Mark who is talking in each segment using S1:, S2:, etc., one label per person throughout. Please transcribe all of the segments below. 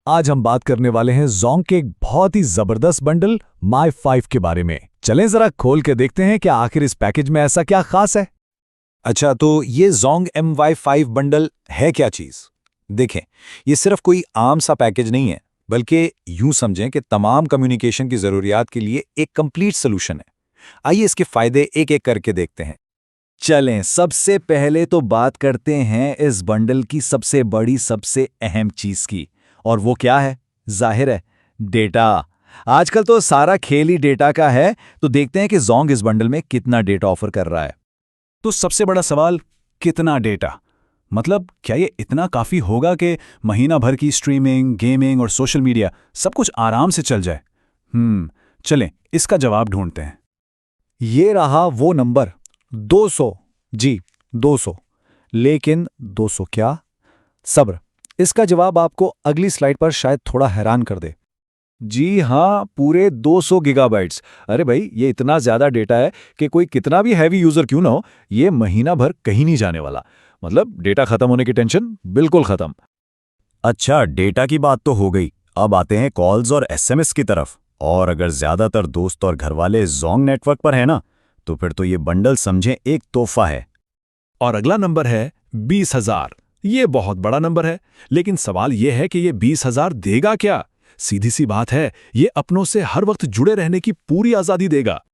S1: आज हम बात करने वाले हैं Zong के एक बहुत ही जबरदस्त बंडल My5 के बारे में। चलें जरा खोल के देखते हैं कि आखिर इस पैकेज में ऐसा क्या खास है।
S2: अच्छा, तो ये Zong My5 बंडल है क्या चीज़? देखें, ये सिर्फ कोई आम सा पैकेज नहीं है, बल्कि यूं समझें कि तमाम कम्युनिकेशन की ज़रूरियात के लिए एक कंप्लीट सोल्यूशन है। आइए इसके फ़ायदे एक-एक करके देखते हैं।
S3: चलें, सबसे पहले तो बात करते हैं इस बंडल की सबसे बड़ी, सबसे अहम चीज़ की। और वो क्या है? जाहिर है, डेटा। आजकल तो सारा खेल ही डेटा का है, तो देखते हैं कि Zong इस बंडल में कितना डेटा ऑफर कर रहा है।
S4: तो सबसे बड़ा सवाल, कितना डेटा? मतलब क्या ये इतना काफ़ी होगा कि महीना भर की स्ट्रीमिंग, गेमिंग और सोशल मीडिया सब कुछ आराम से चल जाए? चलें इसका जवाब ढूंढते हैं।
S1: ये रहा वो नंबर 200। जी 200। लेकिन 200 क्या? सब्र, इसका जवाब आपको अगली स्लाइड पर शायद थोड़ा हैरान कर दे।
S3: जी हाँ, पूरे 200 गीगाबाइट्स। अरे भाई, ये इतना ज़्यादा डेटा है कि कोई कितना भी हैवी यूज़र क्यों ना हो, ये महीना भर कहीं नहीं जाने वाला। मतलब डेटा खत्म होने की टेंशन बिल्कुल खत्म।
S5: अच्छा, डेटा की बात तो हो गई। अब आते हैं कॉल्स और एसएमएस की तरफ। और अगर ज्यादातर दोस्त और घरवाले Zong नेटवर्क पर है ना, तो फिर तो ये बंडल समझें एक तोहफा है।
S4: और अगला नंबर है 20,000। ये बहुत बड़ा नंबर है, लेकिन सवाल ये है कि ये 20,000 देगा क्या? सीधी सी बात है, ये अपनों से हर वक्त जुड़े रहने की पूरी आज़ादी देगा।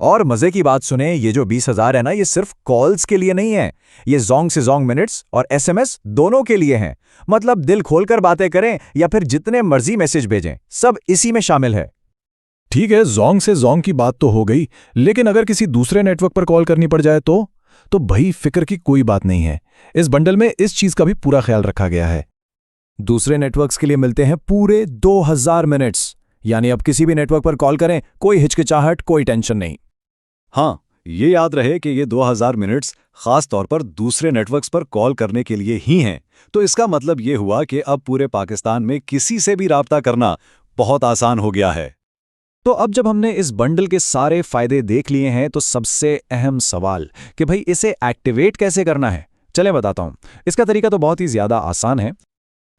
S1: और मजे की बात सुने, ये जो 20,000 है ना, ये सिर्फ कॉल्स के लिए नहीं है। ये Zong से Zong मिनट्स और एसएमएस दोनों के लिए हैं। मतलब दिल खोलकर बातें करें या फिर जितने मर्जी मैसेज भेजें, सब इसी में शामिल है।
S4: ठीक है, Zong से Zong की बात तो हो गई, लेकिन अगर किसी दूसरे नेटवर्क पर कॉल करनी पड़ जाए तो भाई फिक्र की कोई बात नहीं है। इस बंडल में इस चीज का भी पूरा ख्याल रखा गया है।
S1: दूसरे नेटवर्क्स के लिए मिलते हैं पूरे 2000 मिनट्स। यानी अब किसी भी नेटवर्क पर कॉल करें, कोई हिचकिचाहट, कोई टेंशन नहीं।
S3: हाँ, ये याद रहे कि ये 2000 मिनट्स खास तौर पर दूसरे नेटवर्क्स पर कॉल करने के लिए ही हैं। तो इसका मतलब ये हुआ कि अब पूरे पाकिस्तान में किसी से भी राब्ता करना बहुत आसान हो गया है।
S1: तो अब जब हमने इस बंडल के सारे फायदे देख लिए हैं, तो सबसे अहम सवाल कि भाई इसे एक्टिवेट कैसे करना है। चलें बताता हूं। इसका तरीका तो बहुत ही ज्यादा आसान है।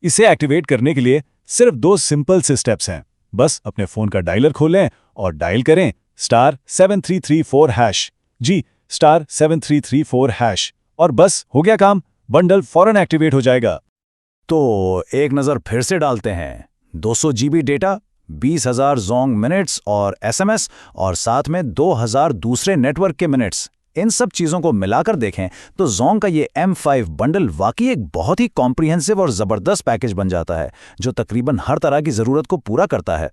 S3: इसे एक्टिवेट करने के लिए सिर्फ 2 सिंपल से स्टेप्स हैं। बस अपने फोन का डायलर खोलें और डायल करें *7334#। जी, *7334#। और बस हो गया काम, बंडल फौरन एक्टिवेट हो जाएगा।
S5: तो एक नज़र फिर से डालते हैं। 200 GB डेटा, 20,000 Zong मिनट्स और एसएमएस, और साथ में 2,000 दूसरे नेटवर्क के मिनट्स। इन सब चीज़ों को मिलाकर देखें तो Zong का ये M5 बंडल वाकई एक बहुत ही कॉम्प्रिहेंसिव और ज़बरदस्त पैकेज बन जाता है, जो तकरीबन हर तरह की ज़रूरत को पूरा करता है।